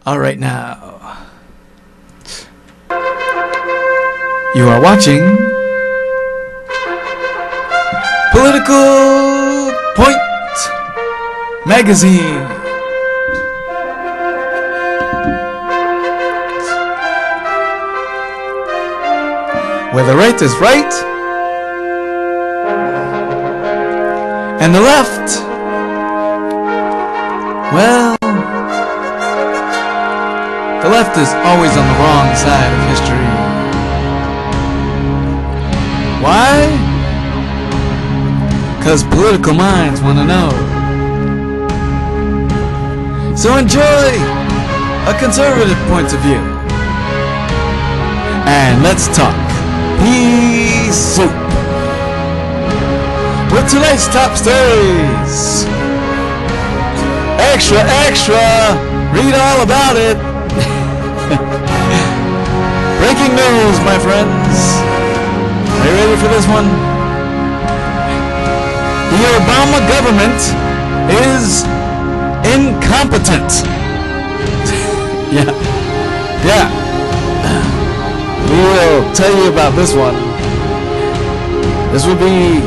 All right, now you are watching Political Point Magazine. Where the right is right and the left, well, the left is always on the wrong side of history. Why? Because political minds want to know. So enjoy a conservative point of view. And let's talk pea soup with tonight's top stories. Extra, extra! Read all about it. Breaking news, my friends. Are you ready for this one? The Obama government is incompetent. Yeah. We will tell you about this one. This would be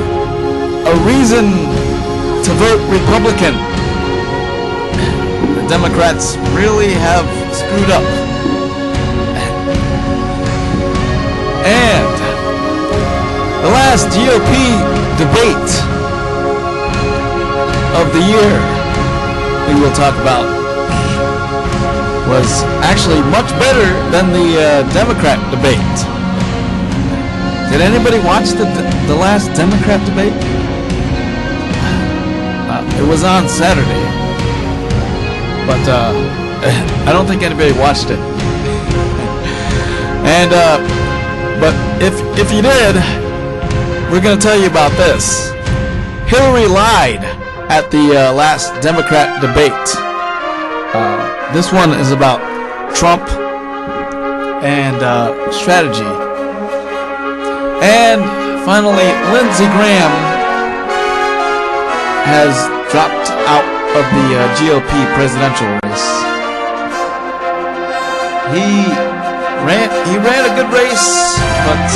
a reason to vote Republican. The Democrats really have screwed up. And the last GOP debate of the year we will talk about was actually much better than the Democrat debate. Did anybody watch the last Democrat debate? It was on Saturday, but I don't think anybody watched it. And but if you did, we're going to tell you about this. Hillary lied at the last Democrat debate. This one is about Trump and strategy. And finally, Lindsey Graham has dropped out of the GOP presidential race. He ran a good race, but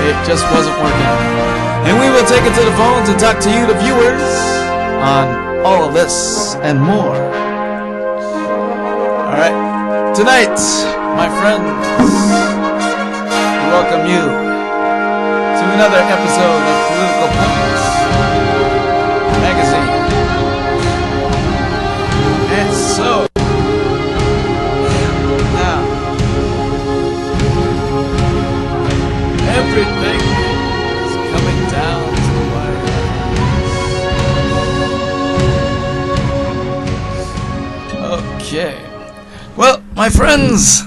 it just wasn't working. And we will take it to the phones and talk to you, the viewers, on all of this and more. All right, tonight, my friends, we welcome you to another episode of Political Points Magazine. And so, now, everything is coming down to the wire. Okay. Well, my friends,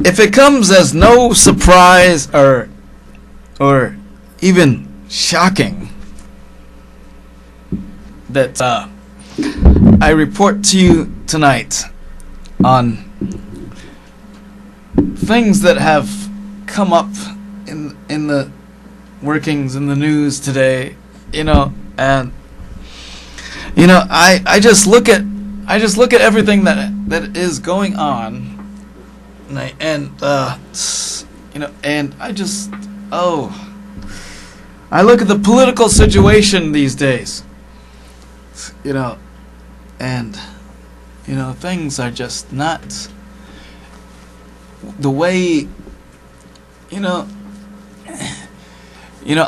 if it comes as no surprise or even shocking that I report to you tonight on things that have come up in the workings in the news today, and I just look at everything that is going on, and I look at the political situation these days, and things are just not the way,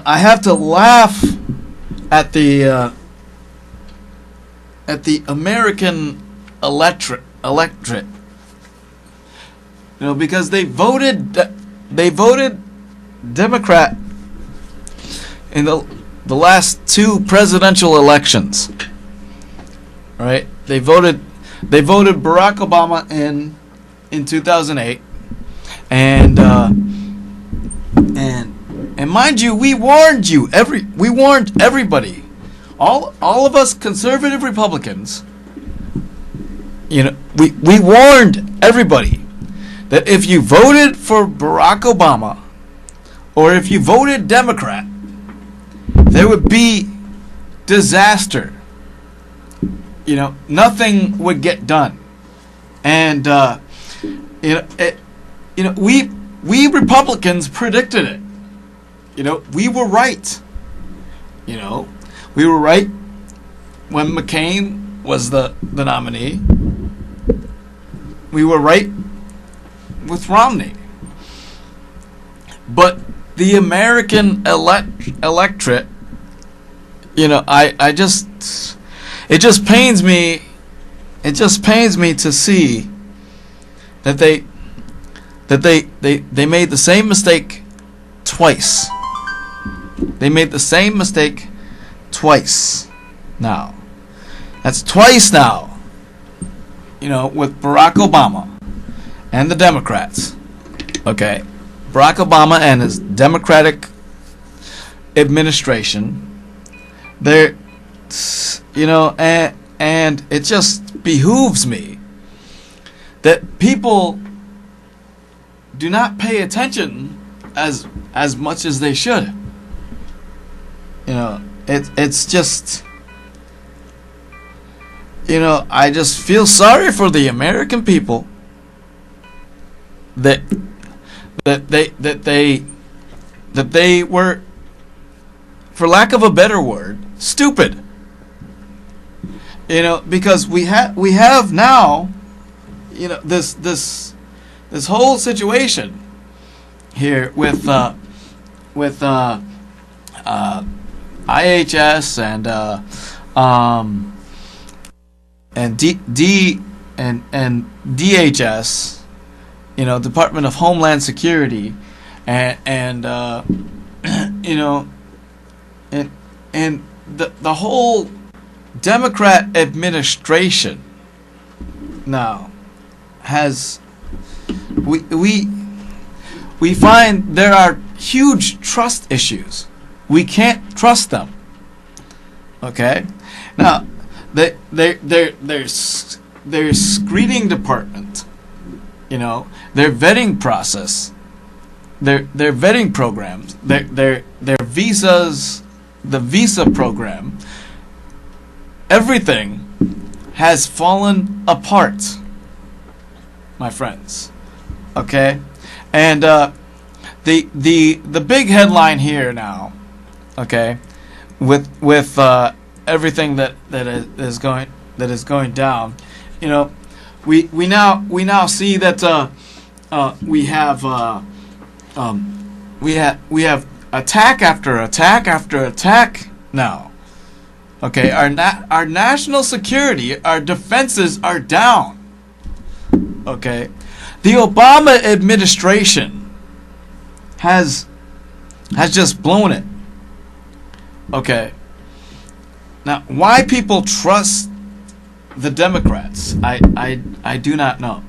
I have to laugh at the American electorate, because they voted Democrat in the last two presidential elections. Right? They voted Barack Obama in 2008, and mind you, we warned everybody. All of us conservative Republicans, we warned everybody that if you voted for Barack Obama or if you voted Democrat, there would be disaster. nothing would get done. And we Republicans predicted it. We were right. We were right when McCain was the nominee. We were right with Romney. But the American electorate, it just pains me. It just pains me to see that they made the same mistake twice. They made the same mistake twice now. That's twice now. With Barack Obama and the Democrats. Okay. Barack Obama and his Democratic administration. They're, and it just behooves me that people do not pay attention as much as they should. It's just, I just feel sorry for the American people that they were, for lack of a better word, stupid. Because we have now, this whole situation here with IHS and DHS, Department of Homeland Security, and the whole Democrat administration now has, we find there are huge trust issues. We can't trust them. Okay, now their screening department, their vetting process, their vetting programs, their visas, the visa program, everything has fallen apart, my friends. Okay, and the big headline here now, okay, with everything that is going down, we now see that we have attack after attack after attack now. Okay, our national security, our defenses are down. Okay, the Obama administration has just blown it. Okay, now why people trust the Democrats, I do not know.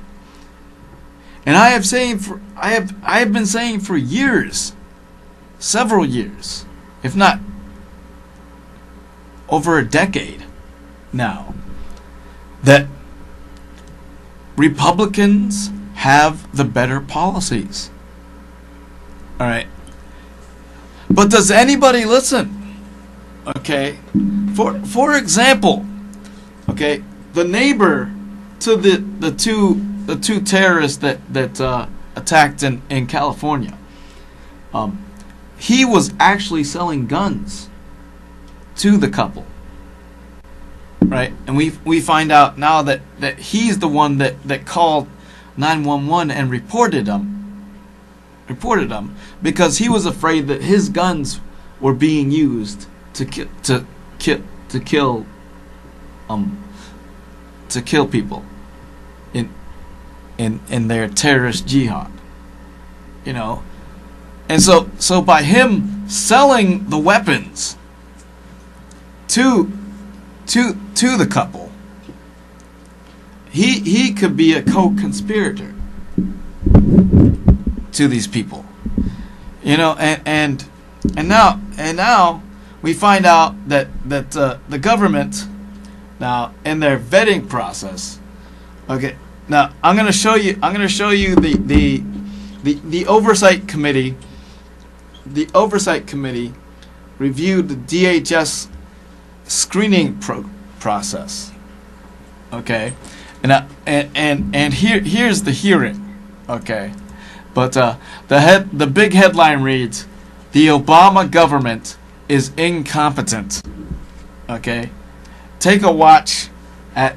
And I have been saying for years, several years, if not over a decade now, that Republicans have the better policies. All right. But does anybody listen? Okay. For example, okay, the neighbor to the two terrorists that attacked in California, he was actually selling guns to the couple, right? And we find out now that he's the one that called 911 and reported them because he was afraid that his guns were being used to kill people in their terrorist jihad, and so by him selling the weapons to the couple, he could be a co-conspirator to these people, and now we find out that the government now in their vetting process. Okay, now I'm going to show you the oversight committee. The oversight committee reviewed the DHS screening process. Okay, and here's the hearing. Okay, but the big headline reads, "The Obama government is incompetent." Okay, take a watch at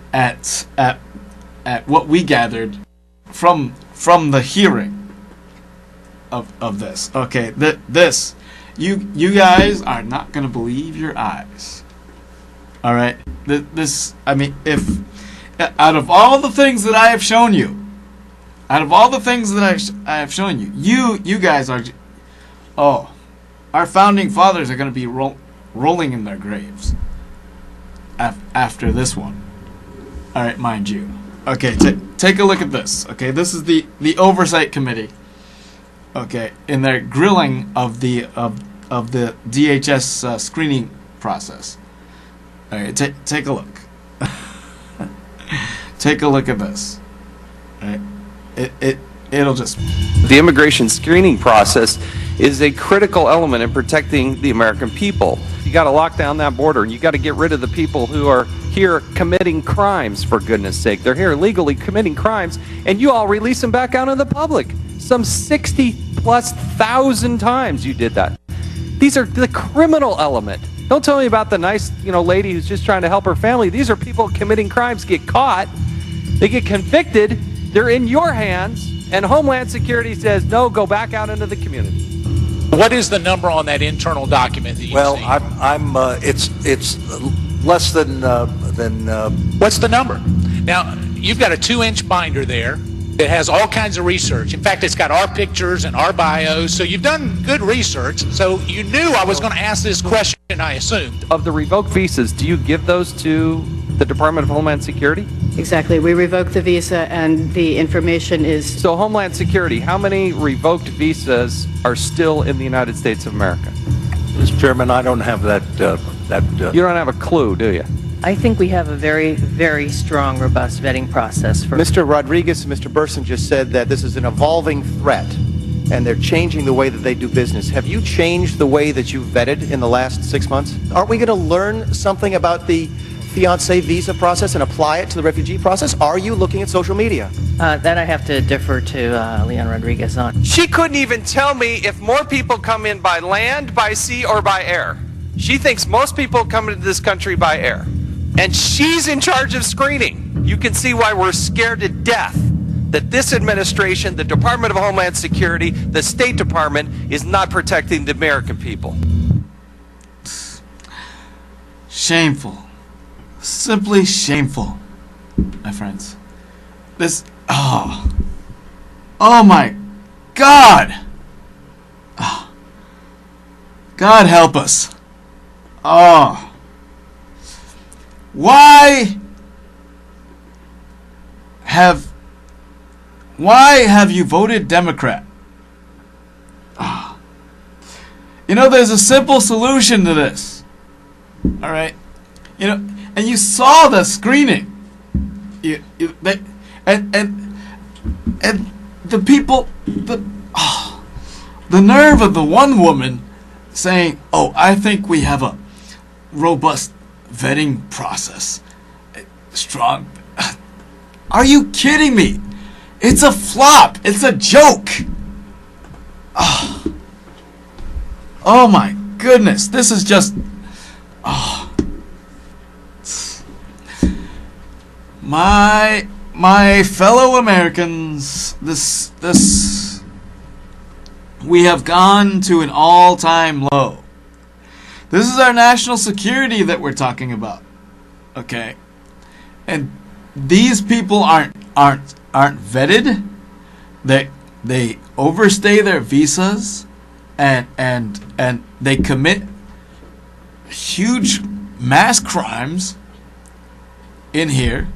what we gathered from the hearing of this. Okay, this you guys are not gonna believe your eyes. All right, this, I mean, if out of all the things that I have shown you, I have shown you, you guys are, oh, our founding fathers are gonna be rolling in their graves after this one. All right, mind you. Okay, take a look at this. Okay, this is the Oversight Committee. Okay, in their grilling of the DHS screening process. All right, take a look. Take a look at this. All right, it'll just. The immigration screening process is a critical element in protecting the American people. You got to lock down that border, and you got to get rid of the people who are here committing crimes, for goodness sake. They're here illegally committing crimes, and you all release them back out in the public. Some 60+ thousand times you did that. These are the criminal element. Don't tell me about the nice, lady who's just trying to help her family. These are people committing crimes, get caught, they get convicted, they're in your hands, and Homeland Security says, no, go back out into the community. What is the number on that internal document that you've Well, seen? it's less than. What's the number? Now, you've got a 2-inch binder there. It has all kinds of research. In fact, it's got our pictures and our bios, so you've done good research. So you knew I was going to ask this question, I assumed. Of the revoked visas, do you give those to the Department of Homeland Security? Exactly. We revoke the visa, and the information is... So Homeland Security, how many revoked visas are still in the United States of America? Mr. Chairman, I don't have that. You don't have a clue, do you? I think we have a very, very strong, robust vetting process for... Mr. Rodriguez and Mr. Burson just said that this is an evolving threat, and they're changing the way that they do business. Have you changed the way that you've vetted in the last 6 months? Aren't we going to learn something about the fiancé visa process and apply it to the refugee process? Are you looking at social media? That I have to defer to Leon Rodriguez on. She couldn't even tell me if more people come in by land, by sea, or by air. She thinks most people come into this country by air. And she's in charge of screening. You can see why we're scared to death that this administration, the Department of Homeland Security, the State Department, is not protecting the American people. Shameful. Simply shameful, my friends. This, oh my God. Oh. God help us. Oh. Why have you voted Democrat? Oh. There's a simple solution to this. All right. And you saw the screening. And the people, the nerve of the one woman saying, "Oh, I think we have a robust vetting process. Strong." Are you kidding me? It's a flop. It's a joke. Oh my goodness. This is just... My fellow Americans, we have gone to an all-time low. This is our national security that we're talking about, okay? And these people aren't vetted. They overstay their visas, and they commit huge mass crimes in here.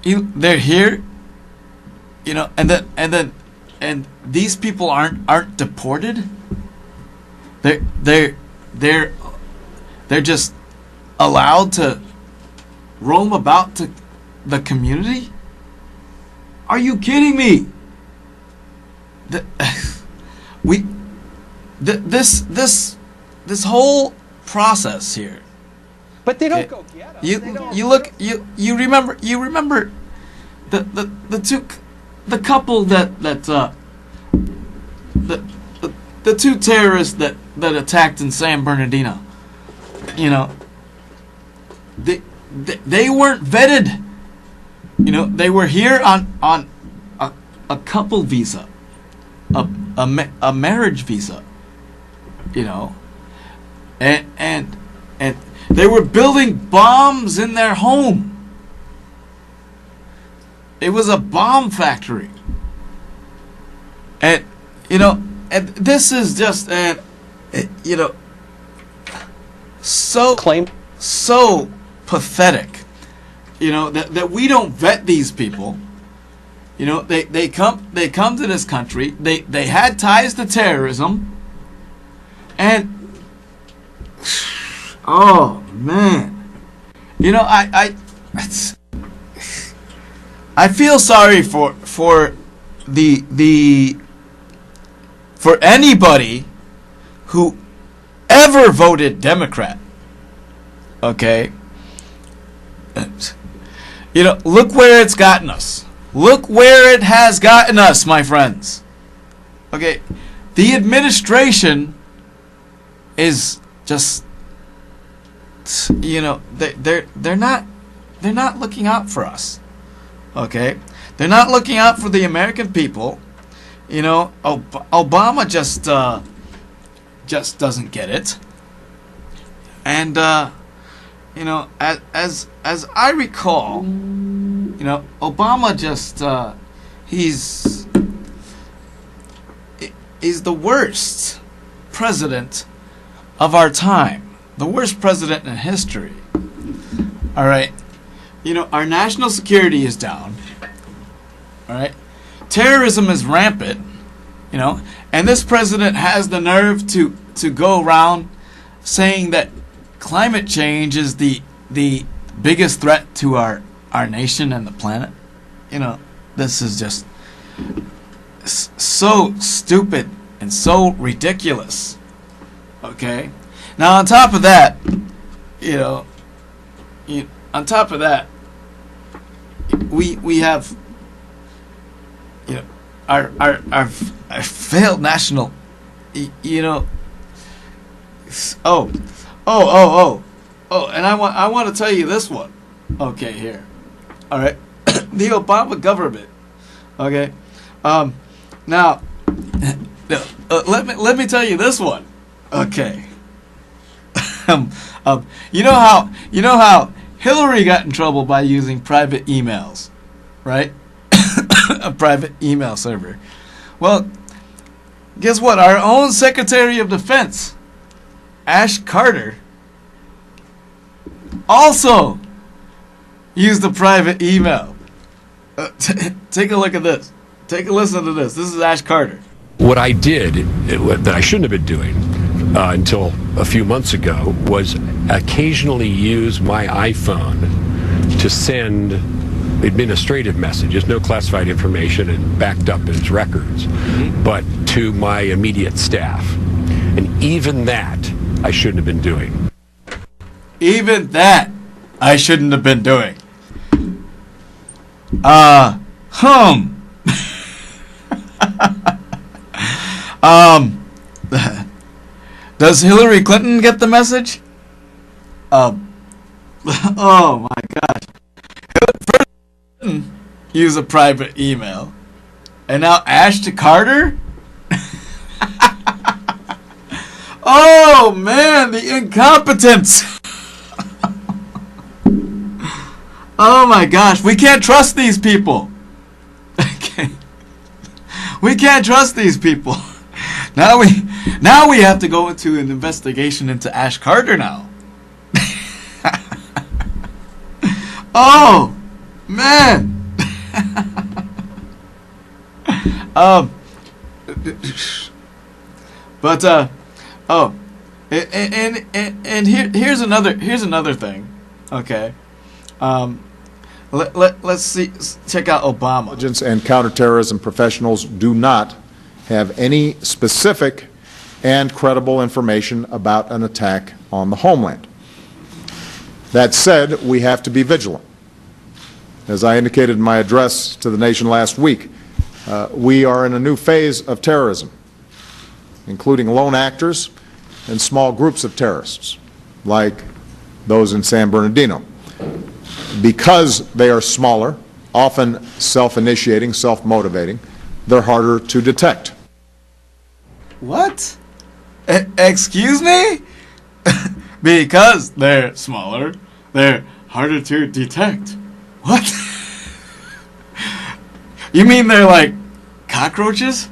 They're here, and these people aren't deported. They're just allowed to roam about to the community. Are you kidding me? This whole process here But they don't go get them. You remember the couple the two terrorists that attacked in San Bernardino. You know, they weren't vetted. You know, they were here on a couple visa, a marriage visa. You know, and they were building bombs in their home. It was a bomb factory. And, you know, and this is just, you know, so pathetic, you know, that we don't vet these people. You know, they come to this country. They had ties to terrorism. And, oh, man. You know, I feel sorry for anybody who ever voted Democrat. Okay? You know, look where it's gotten us. Look where it has gotten us, my friends. Okay? The administration is just, you know, they're not looking out for us. Okay, they're not looking out for the American people. You know, Obama just doesn't get it. And you know, as I recall, you know, Obama just he's the worst president of our time, the worst president in history. All right. You know, our national security is down. All right. Terrorism is rampant, you know, and this president has the nerve to go around saying that climate change is the biggest threat to our nation and the planet. You know, this is just so stupid and so ridiculous. Okay? Now, on top of that, you know, on top of that, we have, you know, our failed national, you know. And I want to tell you this one. Okay, here. All right, the Obama government. Okay, now, let me tell you this one. Okay. You know how Hillary got in trouble by using private emails, right? A private email server. Well, guess what? Our own Secretary of Defense, Ash Carter, also used a private email. Take a look at this. Take a listen to this. This is Ash Carter. What I did that I shouldn't have been doing until a few months ago was occasionally use my iPhone to send administrative messages, no classified information and backed up as records, but to my immediate staff. And even that I shouldn't have been doing. Even that I shouldn't have been doing. Does Hillary Clinton get the message? Oh my gosh. First Clinton used a private email. And now Ashton Carter? Oh man, the incompetence. Oh my gosh, we can't trust these people. Okay. We can't trust these people. Now we have to go into an investigation into Ash Carter now. Oh man. Here's another thing. Okay. Let's check out Obama. Intelligence and counterterrorism professionals do not have any specific and credible information about an attack on the homeland. That said, we have to be vigilant. As I indicated in my address to the nation last week, we are in a new phase of terrorism, including lone actors and small groups of terrorists, like those in San Bernardino. Because they are smaller, often self-initiating, self-motivating, they're harder to detect. What? Excuse me? Because they're smaller, they're harder to detect. What? You mean they're like cockroaches?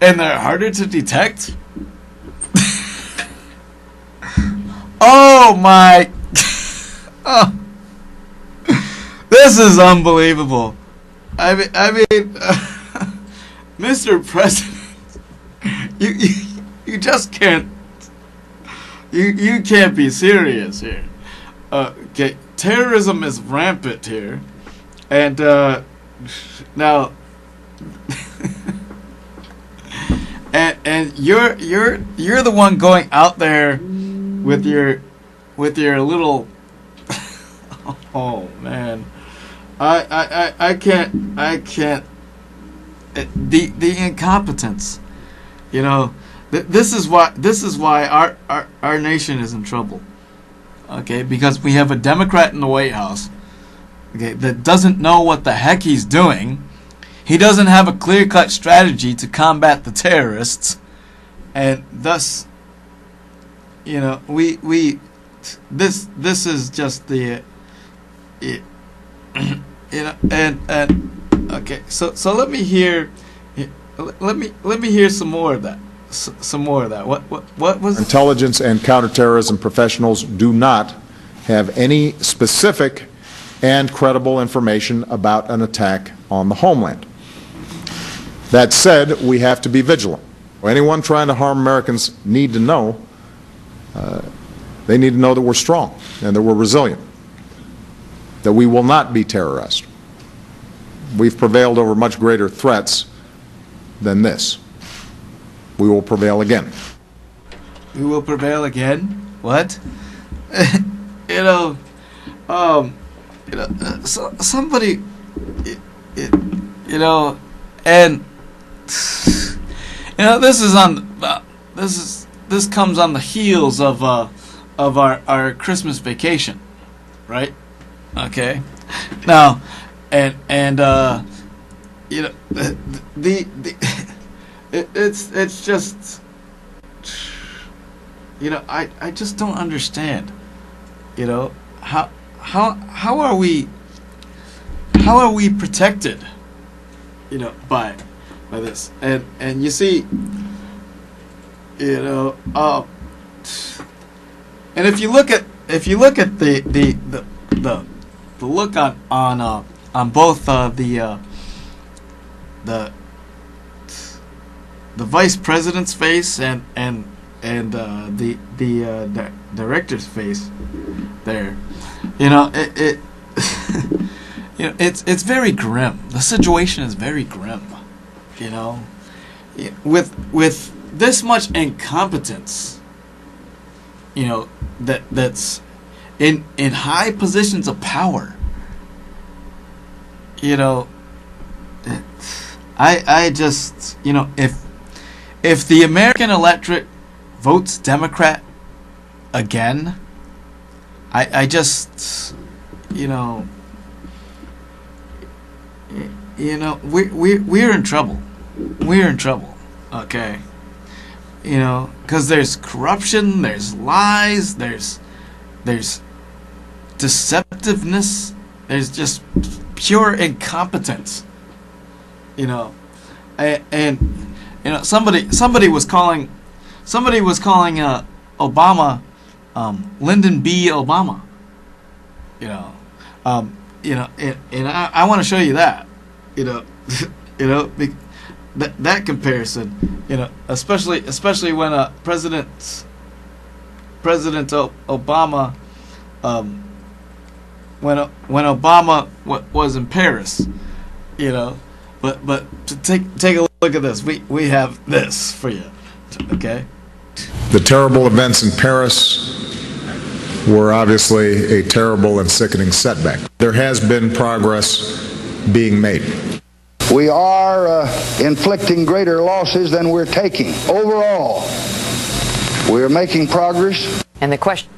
And they're harder to detect? Oh my... Oh. This is unbelievable. I mean, Mr. President, you just can't... You can't be serious here. Okay, terrorism is rampant here, and now, and you're the one going out there with your little. Oh man, I can't. The incompetence, you know. This is why our nation is in trouble. Okay, because we have a Democrat in the White House, okay, that doesn't know what the heck he's doing. He doesn't have a clear-cut strategy to combat the terrorists, and thus, you know, this is just the, you know, and okay, so let me hear some more of that. Some more of that. What was Intelligence and counterterrorism professionals do not have any specific and credible information about an attack on the homeland. That said, we have to be vigilant. Anyone trying to harm Americans need to know, they need to know that we're strong and that we're resilient, that we will not be terrorized. We've prevailed over much greater threats than this. We will prevail again. We will prevail again? What? You know, somebody, you know, and you know, this comes on the heels of our Christmas vacation, right? Okay. Now, and you know, it's just, you know, I just don't understand, you know, how are we protected, you know, by this, and you see, you know, and if you look at the look on both the vice president's face and the director's face there, you know, it you know, it's very grim. The situation is very grim, you know, with this much incompetence, you know, that's in high positions of power, you know. I just, you know, if the American electorate votes Democrat again, I just, you know, we're in trouble. We're in trouble. Okay, you know, because there's corruption, there's lies, there's deceptiveness, there's just pure incompetence. You know, and you know, somebody was calling Obama Lyndon B. Obama. You know, and I want to show you that. You know, you know, that comparison. You know, especially when President Obama, when Obama was in Paris. You know. But to take a look at this. We have this for you, okay? The terrible events in Paris were obviously a terrible and sickening setback. There has been progress being made. We are inflicting greater losses than we're taking. Overall, we're making progress. And the question...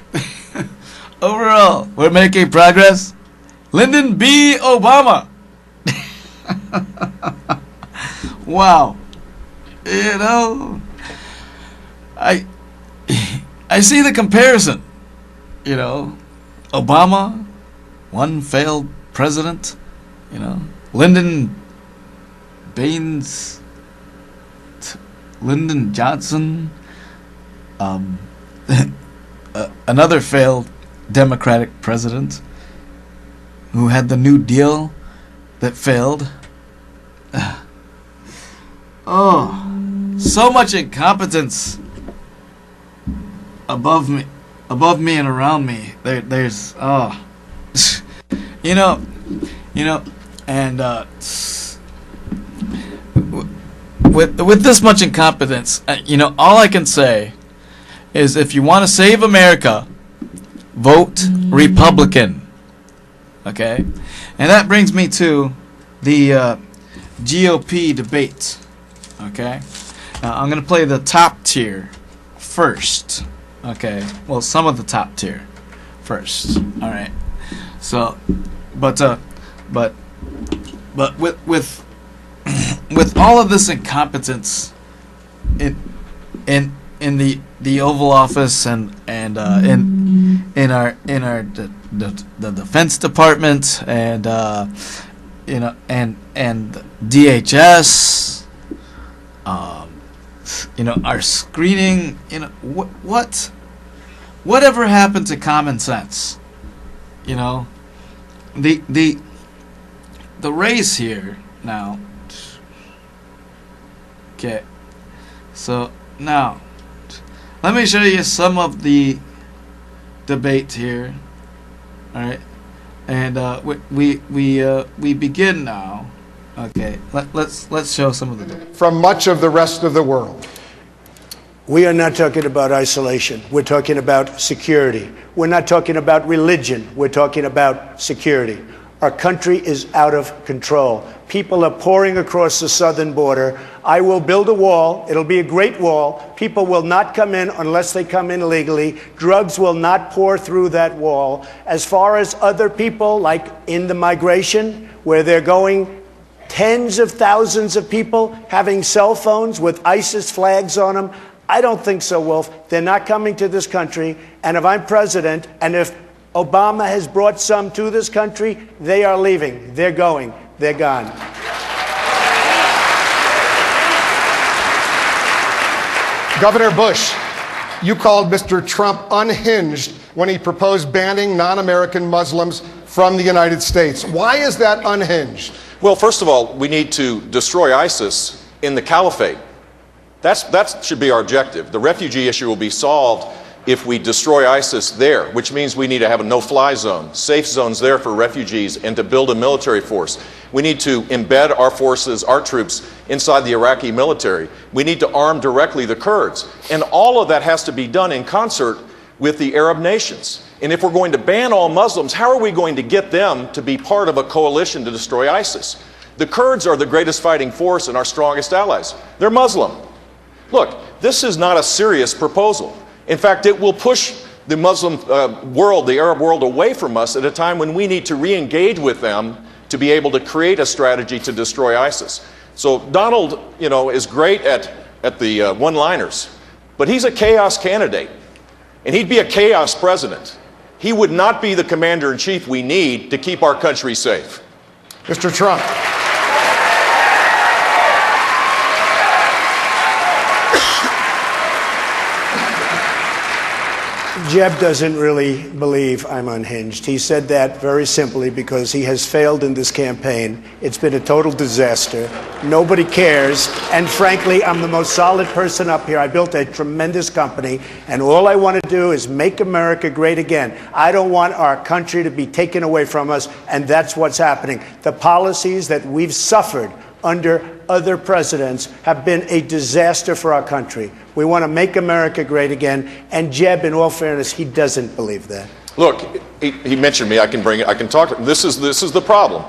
Overall, we're making progress. Lyndon B. Obama. Wow. You know, I see the comparison. You know, Obama, one failed president. You know, Lyndon Baines, Lyndon Johnson, another failed Democratic president who had the New Deal that failed. Oh, so much incompetence above me and around me. There's you know, and with this much incompetence, you know, all I can say is if you want to save America, vote Republican. Okay? And that brings me to the GOP debate. Okay? Now, I'm going to play the top tier first. Okay? Well, some of the top tier first. All right. So, but with all of this incompetence in the Oval Office and in our the Defense Department and you know and DHS, you know, our screening, you know, whatever happened to common sense? You know, the race here now. Okay, so now let me show you some of the debate here. All right, and we begin now. Okay, let's show some of the debate. From much of the rest of the world. We are not talking about isolation. We're talking about security. We're not talking about religion. We're talking about security. Our country is out of control. People are pouring across the southern border. I will build a wall. It'll be a great wall. People will not come in unless they come in legally. Drugs will not pour through that wall. As far as other people, like in the migration, where they're going, tens of thousands of people having cell phones with ISIS flags on them, I don't think so, Wolf. They're not coming to this country. And if I'm president, and if Obama has brought some to this country, they are leaving. They're going. They're gone. Governor Bush, you called Mr. Trump unhinged when he proposed banning non-American Muslims from the United States. Why is that unhinged? Well, first of all, we need to destroy ISIS in the caliphate. That should be our objective. The refugee issue will be solved if we destroy ISIS there, which means we need to have a no-fly zone, safe zones there for refugees, and to build a military force. We need to embed our forces, our troops, inside the Iraqi military. We need to arm directly the Kurds. And all of that has to be done in concert with the Arab nations. And if we're going to ban all Muslims, how are we going to get them to be part of a coalition to destroy ISIS? The Kurds are the greatest fighting force and our strongest allies. They're Muslim. Look, this is not a serious proposal. In fact, it will push the Muslim world, the Arab world, away from us at a time when we need to re-engage with them to be able to create a strategy to destroy ISIS. So Donald, you know, is great at the one-liners, but he's a chaos candidate, and he'd be a chaos president. He would not be the commander-in-chief we need to keep our country safe. Mr. Trump. Jeb doesn't really believe I'm unhinged. He said that very simply because he has failed in this campaign. It's been a total disaster. Nobody cares. And frankly, I'm the most solid person up here. I built a tremendous company, and all I want to do is make America great again. I don't want our country to be taken away from us, and that's what's happening. The policies that we've suffered under other presidents have been a disaster for our country. We want to make America great again. And Jeb, in all fairness, he doesn't believe that. Look, he mentioned me. I can talk. This is the problem.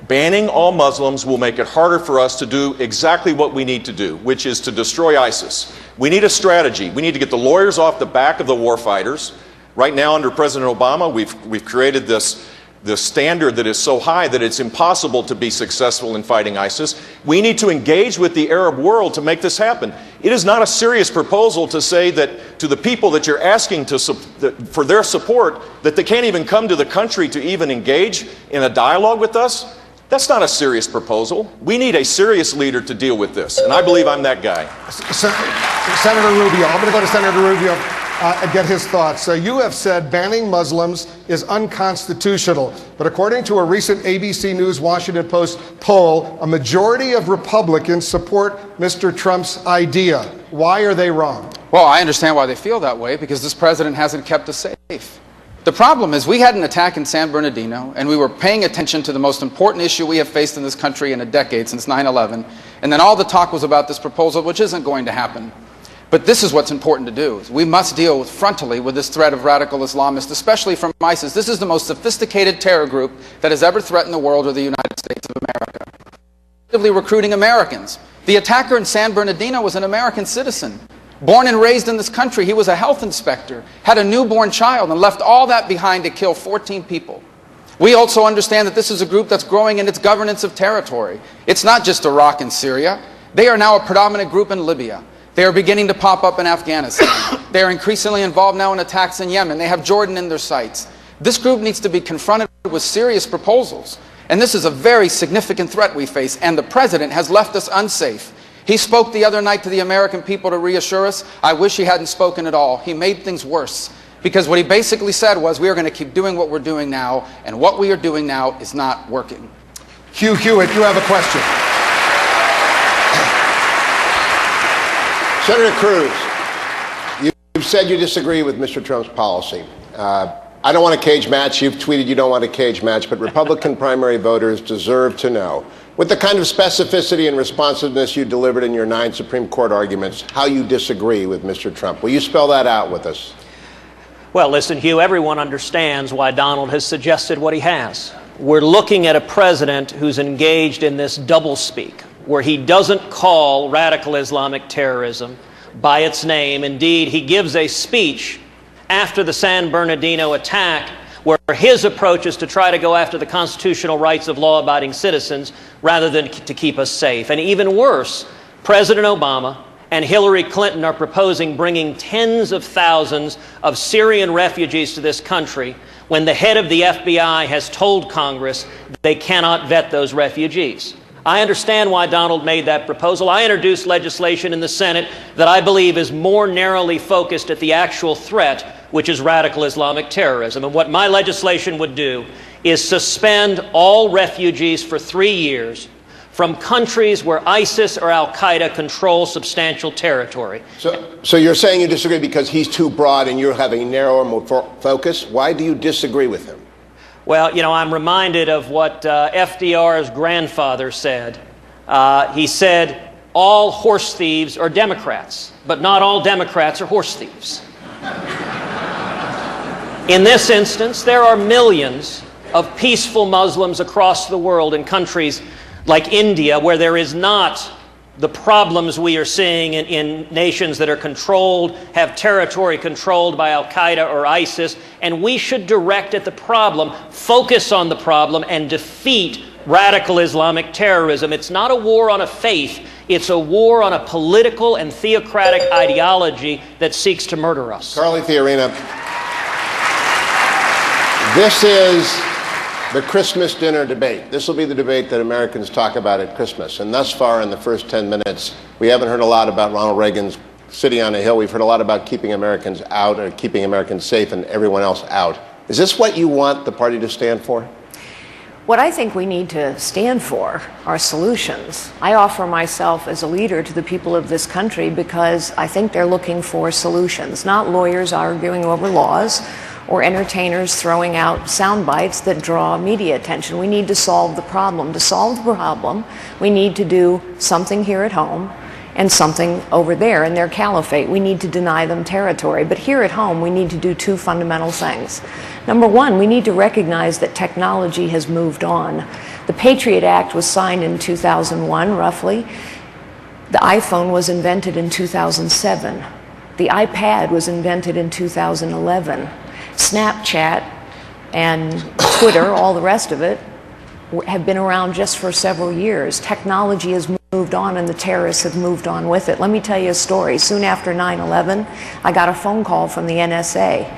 Banning all Muslims will make it harder for us to do exactly what we need to do, which is to destroy ISIS. We need a strategy. We need to get the lawyers off the back of the warfighters. Right now, under President Obama, we've created this standard that is so high that it's impossible to be successful in fighting ISIS. We need to engage with the Arab world to make this happen. It is not a serious proposal to say that to the people that you're asking for their support, that they can't even come to the country to even engage in a dialogue with us. That's not a serious proposal. We need a serious leader to deal with this, and I believe I'm that guy. Senator Rubio, I'm going to go to Senator Rubio and get his thoughts. You have said banning Muslims is unconstitutional, but according to a recent ABC News Washington Post poll, a majority of Republicans support Mr. Trump's idea. Why are they wrong? Well, I understand why they feel that way, because this president hasn't kept us safe. The problem is we had an attack in San Bernardino, and we were paying attention to the most important issue we have faced in this country in a decade, since 9/11, and then all the talk was about this proposal, which isn't going to happen. But this is what's important to do. We must deal frontally with this threat of radical Islamists, especially from ISIS. This is the most sophisticated terror group that has ever threatened the world or the United States of America. Actively recruiting Americans. The attacker in San Bernardino was an American citizen. Born and raised in this country, he was a health inspector, had a newborn child, and left all that behind to kill 14 people. We also understand that this is a group that's growing in its governance of territory. It's not just Iraq and Syria. They are now a predominant group in Libya. They are beginning to pop up in Afghanistan. They are increasingly involved now in attacks in Yemen. They have Jordan in their sights. This group needs to be confronted with serious proposals. And this is a very significant threat we face, and the president has left us unsafe. He spoke the other night to the American people to reassure us. I wish he hadn't spoken at all. He made things worse, because what he basically said was, we are going to keep doing what we're doing now, and what we are doing now is not working. Hugh Hewitt, you have a question. Senator Cruz, you've said you disagree with Mr. Trump's policy. I don't want a cage match. You've tweeted you don't want a cage match, but Republican primary voters deserve to know, with the kind of specificity and responsiveness you delivered in your 9 Supreme Court arguments, how you disagree with Mr. Trump. Will you spell that out with us? Well, listen, Hugh, everyone understands why Donald has suggested what he has. We're looking at a president who's engaged in this doublespeak, where he doesn't call radical Islamic terrorism by its name. Indeed, he gives a speech after the San Bernardino attack where his approach is to try to go after the constitutional rights of law-abiding citizens rather than to keep us safe. And even worse, President Obama and Hillary Clinton are proposing bringing tens of thousands of Syrian refugees to this country when the head of the FBI has told Congress they cannot vet those refugees. I understand why Donald made that proposal. I introduced legislation in the Senate that I believe is more narrowly focused at the actual threat, which is radical Islamic terrorism. And what my legislation would do is suspend all refugees for 3 years from countries where ISIS or Al-Qaeda control substantial territory. So you're saying you disagree because he's too broad and you're having narrower focus? Why do you disagree with him? Well, you know, I'm reminded of what FDR's grandfather said. He said, all horse thieves are Democrats, but not all Democrats are horse thieves. In this instance, there are millions of peaceful Muslims across the world in countries like India, where there is not the problems we are seeing in nations that are controlled, have territory controlled by Al-Qaeda or ISIS, and we should direct at the problem, focus on the problem, and defeat radical Islamic terrorism. It's not a war on a faith, it's a war on a political and theocratic ideology that seeks to murder us. Carly Fiorina, this is the Christmas dinner debate. This will be the debate that Americans talk about at Christmas. And thus far, in the first 10 minutes, we haven't heard a lot about Ronald Reagan's city on a hill. We've heard a lot about keeping Americans out or keeping Americans safe and everyone else out. Is this what you want the party to stand for? What I think we need to stand for are solutions. I offer myself as a leader to the people of this country because I think they're looking for solutions, not lawyers arguing over laws or entertainers throwing out sound bites that draw media attention. We need to solve the problem. To solve the problem, we need to do something here at home and something over there in their caliphate. We need to deny them territory. But here at home, we need to do two fundamental things. Number one, we need to recognize that technology has moved on. The Patriot Act was signed in 2001, roughly. The iPhone was invented in 2007. The iPad was invented in 2011. Snapchat and Twitter, all the rest of it, have been around just for several years. Technology has moved on and the terrorists have moved on with it. Let me tell you a story. Soon after 9/11, I got a phone call from the NSA.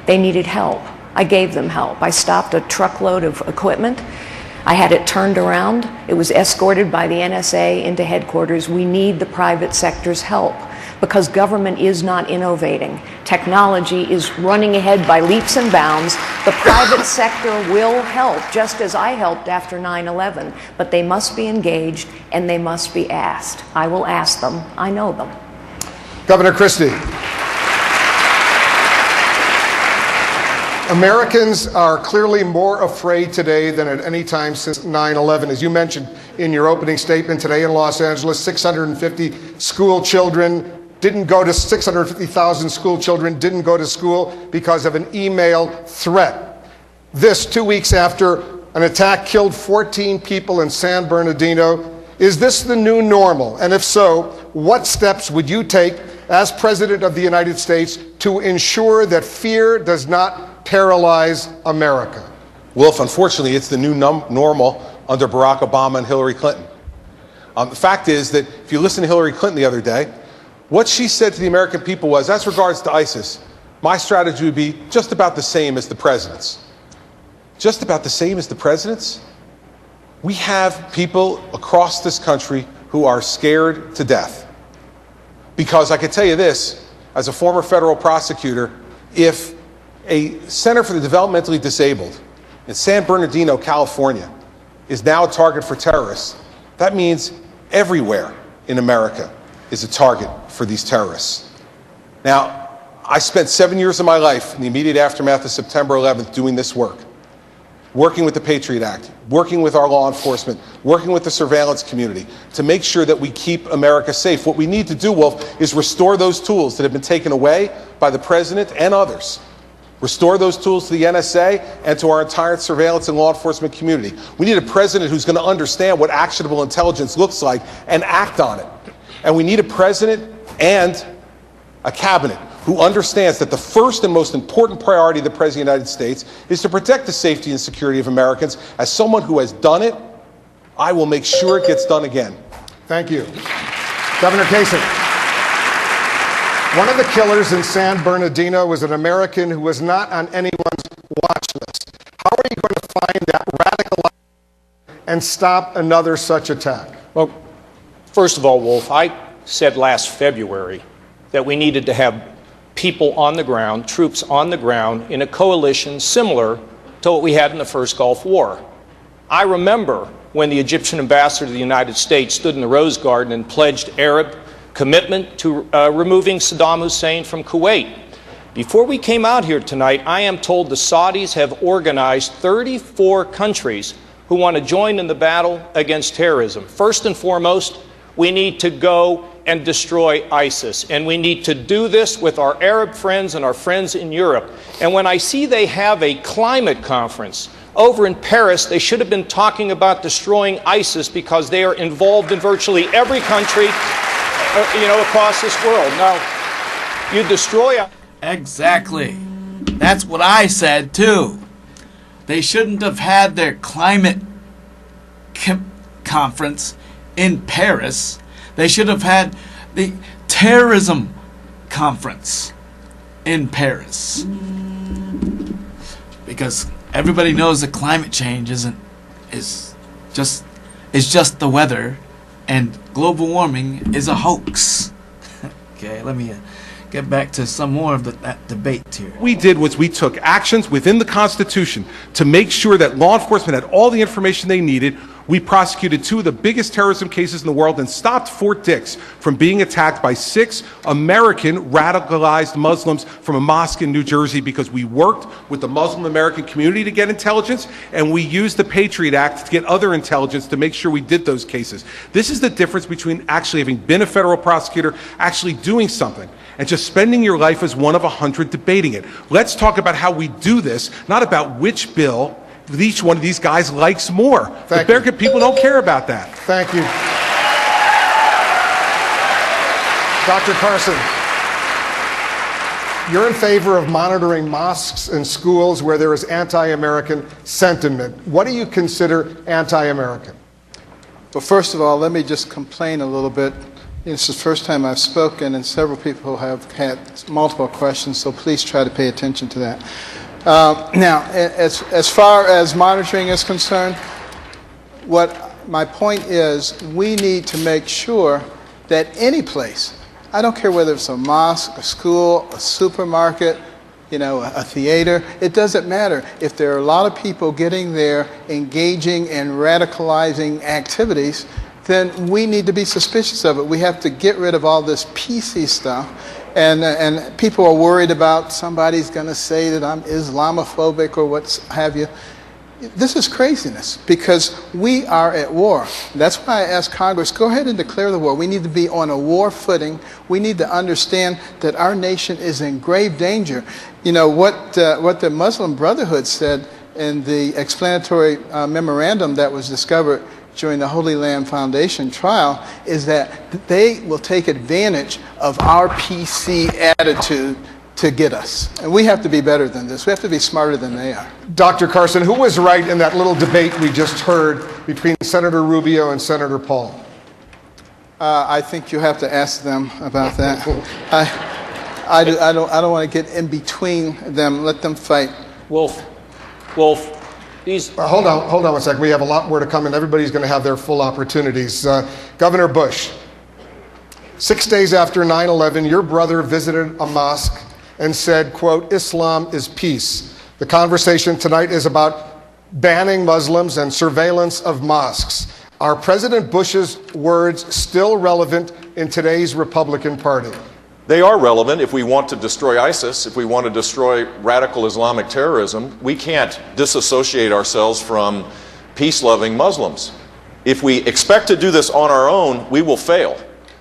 They needed help. I gave them help. I stopped a truckload of equipment. I had it turned around. It was escorted by the NSA into headquarters. We need the private sector's help because government is not innovating. Technology is running ahead by leaps and bounds. The private sector will help, just as I helped after 9/11, but they must be engaged and they must be asked. I will ask them. I know them. Governor Christie. Americans are clearly more afraid today than at any time since 9/11. As you mentioned in your opening statement today in Los Angeles, 650 school children didn't go to 650,000 school children didn't go to school because of an email threat. This 2 weeks after an attack killed 14 people in San Bernardino. Is this the new normal? And if so, what steps would you take as President of the United States to ensure that fear does not paralyze America? Wolf, unfortunately, it's the new normal under Barack Obama and Hillary Clinton. The fact is that if you listen to Hillary Clinton the other day, what she said to the American people was, as regards to ISIS, my strategy would be just about the same as the president's. Just about the same as the president's? We have people across this country who are scared to death. Because I can tell you this, as a former federal prosecutor, if a Center for the Developmentally Disabled in San Bernardino, California, is now a target for terrorists, that means everywhere in America is a target for these terrorists. Now, I spent 7 years of my life in the immediate aftermath of September 11th doing this work, working with the Patriot Act, working with our law enforcement, working with the surveillance community to make sure that we keep America safe. What we need to do, Wolf, is restore those tools that have been taken away by the president and others. Restore those tools to the NSA and to our entire surveillance and law enforcement community. We need a president who's going to understand what actionable intelligence looks like and act on it. And we need a president and a cabinet who understands that the first and most important priority of the President of the United States is to protect the safety and security of Americans. As someone who has done it, I will make sure it gets done again. Thank you. Governor Kasich. One of the killers in San Bernardino was an American who was not on anyone's watch list. How are you going to find that radical and stop another such attack? Well, first of all, Wolf, I said last February that we needed to have people on the ground, troops on the ground, in a coalition similar to what we had in the first Gulf War. I remember when the Egyptian ambassador to the United States stood in the Rose Garden and pledged Arab commitment to removing Saddam Hussein from Kuwait. Before we came out here tonight, I am told the Saudis have organized 34 countries who want to join in the battle against terrorism. First and foremost, we need to go and destroy ISIS. And we need to do this with our Arab friends and our friends in Europe. And when I see they have a climate conference over in Paris, they should have been talking about destroying ISIS because they are involved in virtually every country across this world. Now, you destroy... Exactly. That's what I said, too. They shouldn't have had their climate conference in Paris. They should have had the terrorism conference in Paris. Because everybody knows that climate change is just the weather, and global warming is a hoax. Okay, let me get back to some more of that debate here. What we did was we took actions within the Constitution to make sure that law enforcement had all the information they needed We prosecuted 2 of the biggest terrorism cases in the world and stopped Fort Dix from being attacked by 6 American radicalized Muslims from a mosque in New Jersey because we worked with the Muslim American community to get intelligence, and we used the Patriot Act to get other intelligence to make sure we did those cases. This is the difference between actually having been a federal prosecutor, actually doing something, and just spending your life as one of 100 debating it. Let's talk about how we do this, not about which bill each one of these guys likes more. The American people don't care about that. Thank you. Dr. Carson, you're in favor of monitoring mosques and schools where there is anti-American sentiment. What do you consider anti-American? Well, first of all, let me just complain a little bit. This is the first time I've spoken, and several people have had multiple questions, so please try to pay attention to that. Now, as far as monitoring is concerned, what my point is, we need to make sure that any place, I don't care whether it's a mosque, a school, a supermarket, a theater, it doesn't matter. If there are a lot of people getting there, engaging in radicalizing activities, then we need to be suspicious of it. We have to get rid of all this PC stuff. And people are worried about somebody's going to say that I'm Islamophobic or what have you. This is craziness because we are at war. That's why I asked Congress, go ahead and declare the war. We need to be on a war footing. We need to understand that our nation is in grave danger. What the Muslim Brotherhood said in the explanatory memorandum that was discovered during the Holy Land Foundation trial is that they will take advantage of our PC attitude to get us. And we have to be better than this. We have to be smarter than they are. Dr. Carson, who was right in that little debate we just heard between Senator Rubio and Senator Paul? I think you have to ask them about that. I don't want to get in between them. Let them fight. Wolf. Hold on one second. We have a lot more to come, and everybody's going to have their full opportunities. Governor Bush, 6 days after 9/11, your brother visited a mosque and said, quote, "Islam is peace." The conversation tonight is about banning Muslims and surveillance of mosques. Are President Bush's words still relevant in today's Republican Party? They are relevant if we want to destroy ISIS, if we want to destroy radical Islamic terrorism. We can't disassociate ourselves from peace-loving Muslims. If we expect to do this on our own, we will fail.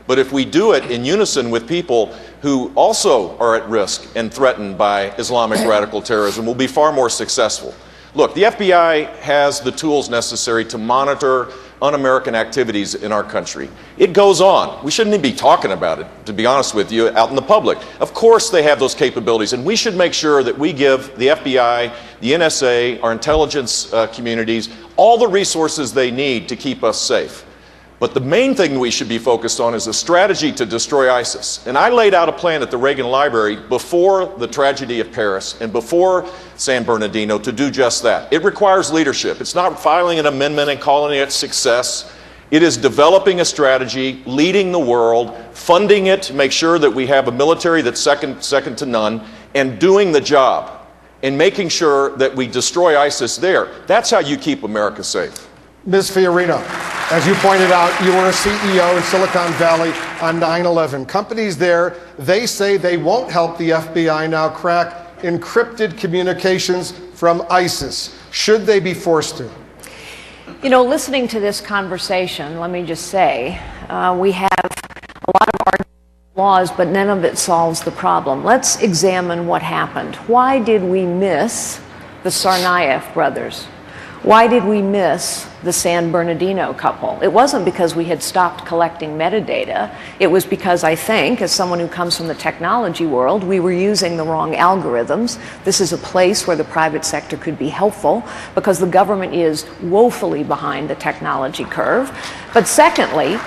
But if we do it in unison with people who also are at risk and threatened by Islamic radical terrorism, we'll be far more successful. Look, the FBI has the tools necessary to monitor un-American activities in our country. It goes on. We shouldn't even be talking about it, to be honest with you, out in the public. Of course they have those capabilities, and we should make sure that we give the FBI, the NSA, our intelligence communities, all the resources they need to keep us safe. But the main thing we should be focused on is a strategy to destroy ISIS. And I laid out a plan at the Reagan Library before the tragedy of Paris and before San Bernardino to do just that. It requires leadership. It's not filing an amendment and calling it success. It is developing a strategy, leading the world, funding it to make sure that we have a military that's second to none, and doing the job, and making sure that we destroy ISIS there. That's how you keep America safe. Ms. Fiorina, as you pointed out, you were a CEO in Silicon Valley on 9/11. Companies there, they say they won't help the FBI now crack encrypted communications from ISIS. Should they be forced to? Listening to this conversation, let me just say, we have a lot of arguments laws, but none of it solves the problem. Let's examine what happened. Why did we miss the Tsarnaev brothers? Why did we miss the San Bernardino couple? It wasn't because we had stopped collecting metadata. It was because I think, as someone who comes from the technology world, we were using the wrong algorithms. This is a place where the private sector could be helpful because the government is woefully behind the technology curve. But secondly,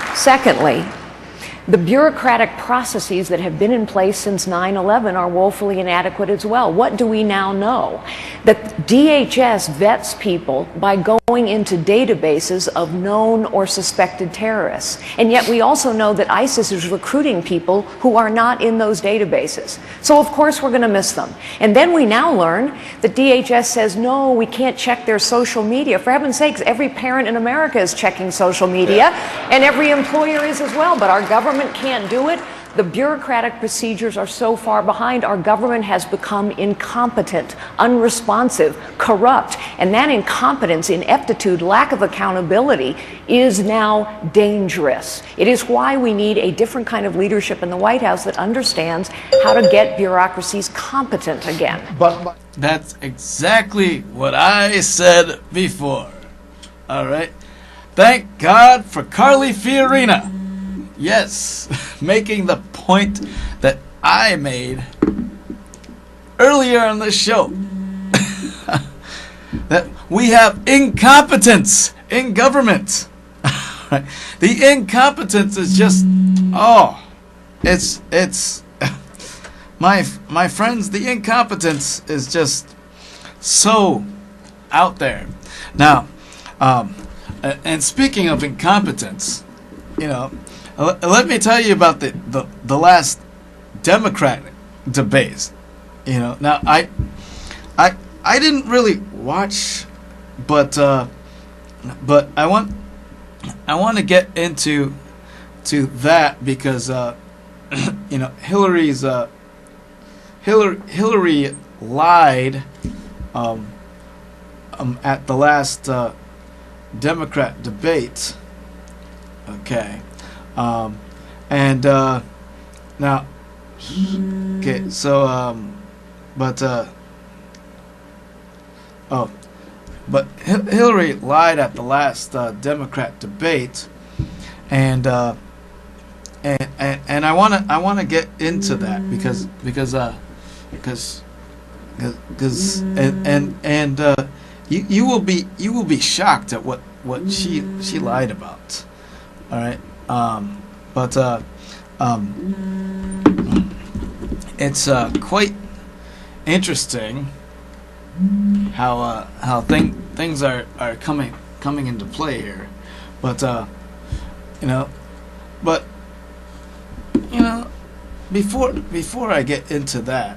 The bureaucratic processes that have been in place since 9/11 are woefully inadequate as well. What do we now know? That DHS vets people by going into databases of known or suspected terrorists. And yet we also know that ISIS is recruiting people who are not in those databases. So of course we're going to miss them. And then we now learn that DHS says, no, we can't check their social media. For heaven's sakes, every parent in America is checking social media, and every employer is as well, but our government can't do it. The bureaucratic procedures are so far behind. Our government has become incompetent, unresponsive, corrupt, and that incompetence, ineptitude, lack of accountability is now dangerous. It is why we need a different kind of leadership in the White House that understands how to get bureaucracies competent again. But that's exactly what I said before. All right. Thank God for Carly Fiorina. Yes, making the point that I made earlier on the show. That we have incompetence in government. Right? The incompetence is just, it's my friends, the incompetence is just so out there. Now, and speaking of incompetence, you know, let me tell you about the last Democratic debates. You know, now I didn't really watch, but I want to get into that because you know, Hillary lied at the last Democrat debate. Okay. And now, okay, so but Hillary lied at the last Democrat debate, and I wanna get into that because you will be shocked at what she lied about. All right. It's quite interesting how things are coming into play here, but before I get into that,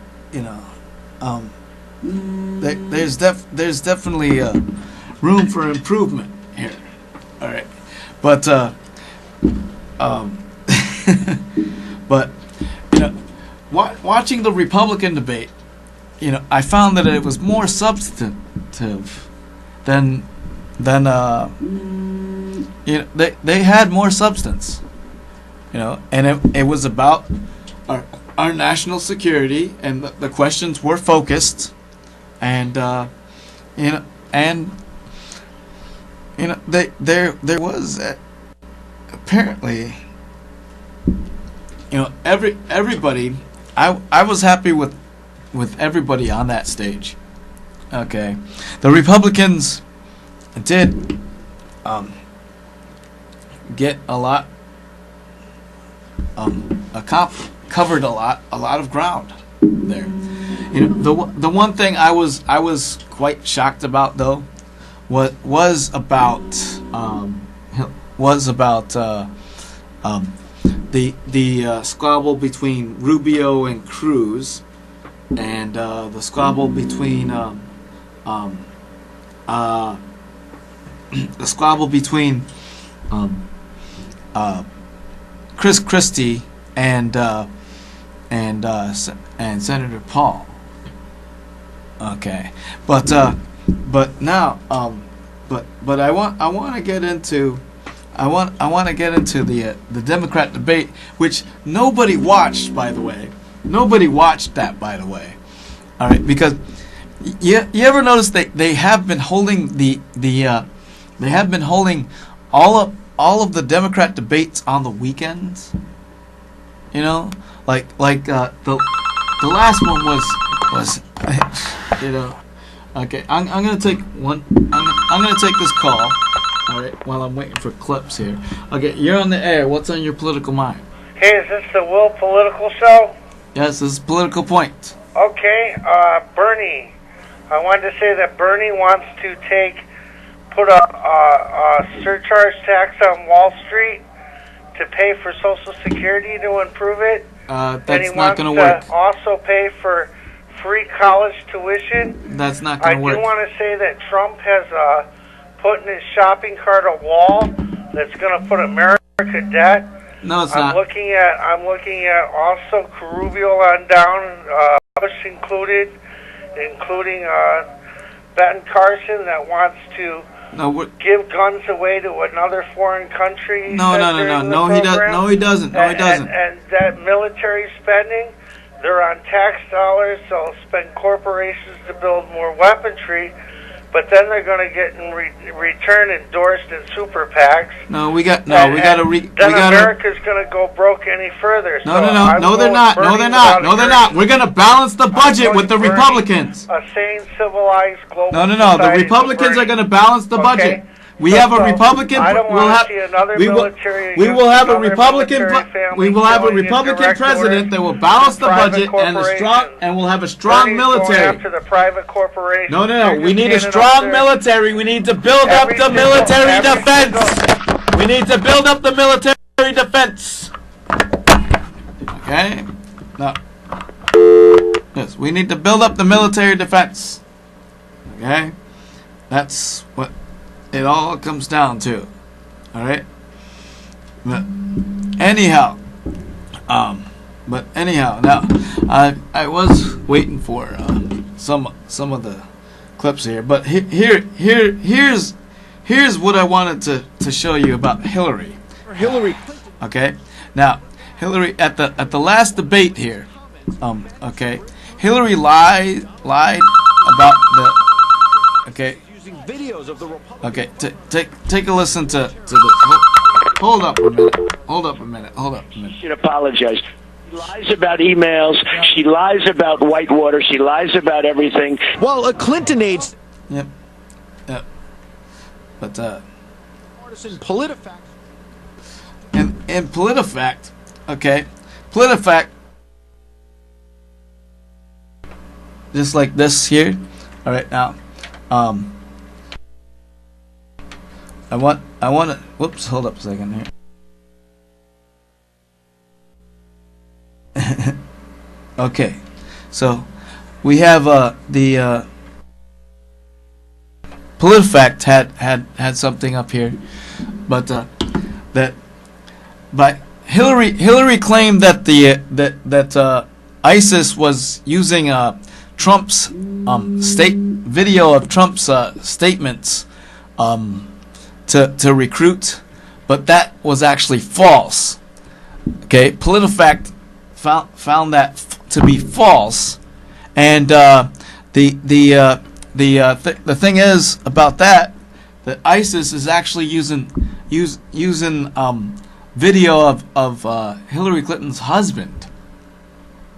there's definitely room for improvement here. All right, but but watching the Republican debate, I found that it was more substantive than they had more substance, and it was about our national security, and the questions were focused, and there was apparently, everybody. I was happy with everybody on that stage. Okay, the Republicans did get a lot, covered a lot of ground there. The one thing I was quite shocked about though was about the squabble between Rubio and Cruz, and the squabble between Chris Christie and Senator Paul. Okay, but now but I want to get into the Democrat debate, which nobody watched, by the way. Nobody watched that, by the way. All right, because you ever notice they have been holding all of the Democrat debates on the weekends. Like the last one was Okay, I'm gonna take one. I'm gonna take this call. All right, while I'm waiting for clips here. Okay, you're on the air. What's on your political mind? Hey, is this the Will Political Show? Yes, this is Political Point. Okay, Bernie. I wanted to say that Bernie wants to put a surcharge tax on Wall Street to pay for Social Security to improve it. That's not going to work. He wants to also pay for free college tuition. That's not going to work. I do want to say that Trump has put in his shopping cart a wall that's going to put America debt. No, it's I'm not. looking at also Carubio on down, Bush included, including Ben Carson that wants to give guns away to another foreign country. No, he doesn't. No, he doesn't. And that military spending, they're on tax dollars, so they'll spend corporations to build more weaponry, but then they're going to get in return endorsed in super PACs. No, we got to Then America's going to go broke any further. No, they're not. No, they're not. We're going to balance the budget with the Republicans. A sane, civilized global No. The Republicans are going to balance the budget. We have a Republican. We will have a Republican president that will balance the budget and will have a strong military. After the private corporation. No. We need a strong military. We need to build up the military defense. We need to build up the military defense. Okay? No. Yes, we need to build up the military defense. Okay? That's what it all comes down to. All right? But anyhow, now I was waiting for some of the clips here, but here's what I wanted to show you about Hillary. Okay? Now, Hillary at the last debate here, okay, Hillary lied about the videos of the okay, take a listen to this. Hold up a minute. She should apologize. She lies about emails. She lies about Whitewater. She lies about everything. Well, a Clinton aides. Yep. But partisan PolitiFact. And PolitiFact, okay, PolitiFact, just like this here. All right, now, I want to. Whoops! Hold up a second here. Okay, so we have the PolitiFact had something up here, but Hillary claimed that that ISIS was using Trump's video of Trump's statements to recruit, but that was actually false. Okay, PolitiFact found that to be false, and the thing is about that ISIS is actually using video of Hillary Clinton's husband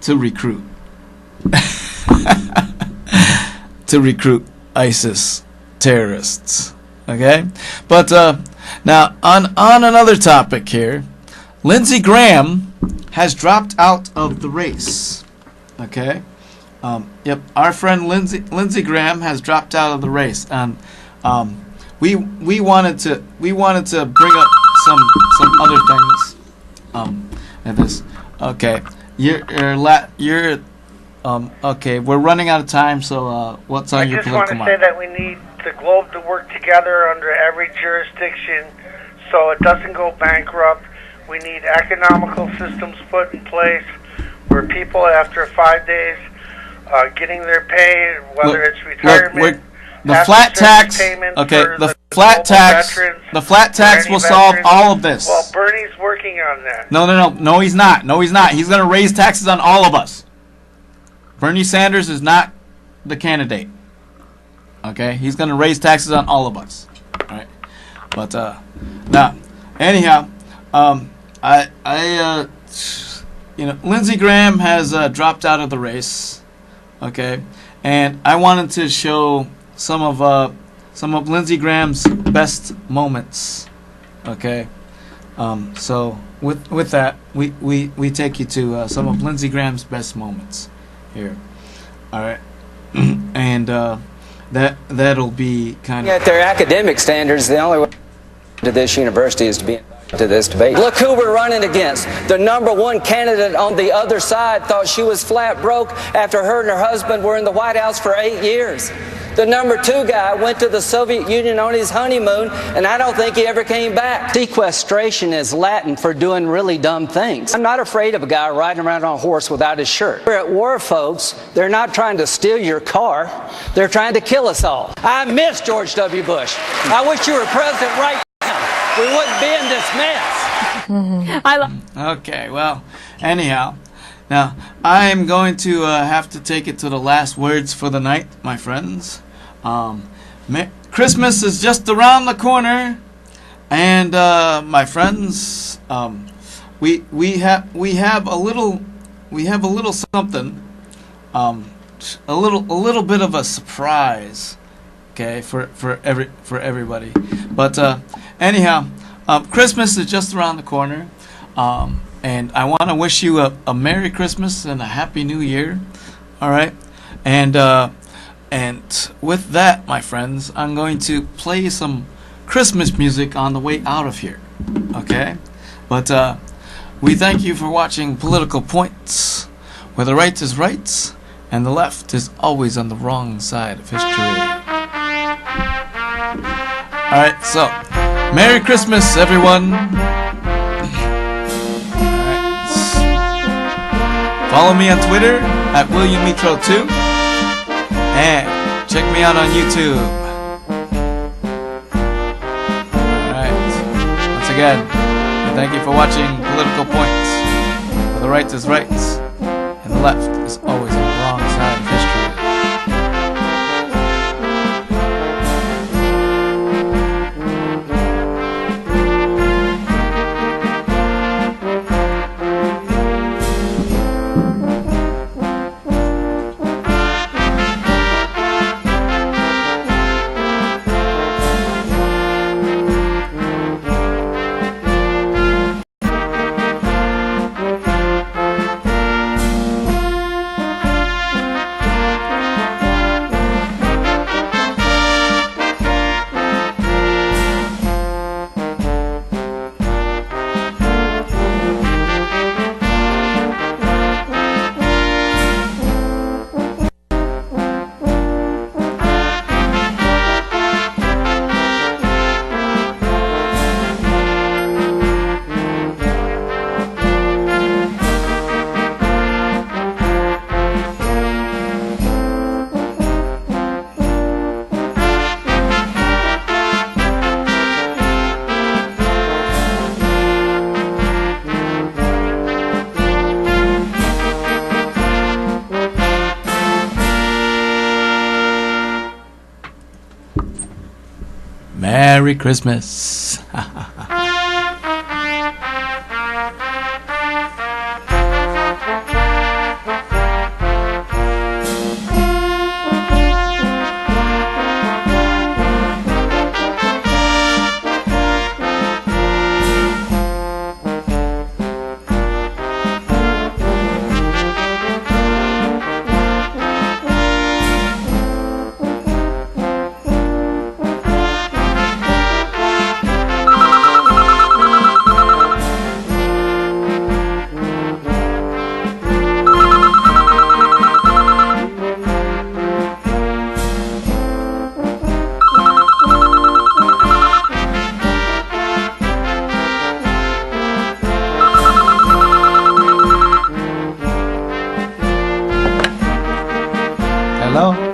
to recruit ISIS terrorists. Okay, but now on another topic here, Lindsey Graham has dropped out of the race. Okay, yep, our friend Lindsey Graham has dropped out of the race, and we wanted to bring up some other things. And this, okay, okay, we're running out of time, so what's on your political mind? I just want to say that we need the globe to work together under every jurisdiction so it doesn't go bankrupt. We need economical systems put in place where people, after 5 days, getting their pay, whether it's retirement, the flat tax, okay, the flat tax will solve all of this. Well, Bernie's working on that. No, he's not. He's going to raise taxes on all of us. Bernie Sanders is not the candidate. Okay, he's going to raise taxes on all of us. All right, but now, anyhow, Lindsey Graham has dropped out of the race. Okay, and I wanted to show some of Lindsey Graham's best moments. Okay, So with that, we take you to some of Lindsey Graham's best moments here. All right, and that'll be kind of At their academic standards, the only way to this university is to be to this debate. Look who we're running against. The #1 candidate on the other side thought she was flat broke after her and her husband were in the White House for 8 years. The #2 guy went to the Soviet Union on his honeymoon, and I don't think he ever came back. Sequestration is Latin for doing really dumb things. I'm not afraid of a guy riding around on a horse without his shirt. We're at war, folks. They're not trying to steal your car. They're trying to kill us all. I miss George W. Bush. I wish you were president right now. We wouldn't be in this mess. Okay, well, anyhow, now I'm going to have to take it to the last words for the night, my friends. Christmas is just around the corner, and my friends, we have a little something, a little bit of a surprise, okay, for everybody. But anyhow, Christmas is just around the corner, and I want to wish you a Merry Christmas and a Happy New Year. All right, and with that, my friends, I'm going to play some Christmas music on the way out of here. Okay, but we thank you for watching Political Points, where the right is right and the left is always on the wrong side of history. All right, so Merry Christmas, everyone. Alright. Follow me on Twitter at WilliamMetro2. And check me out on YouTube. Alright. Once again, thank you for watching Political Points, where the right is right and the left is always on the wrong side of history. Merry Christmas. Hello?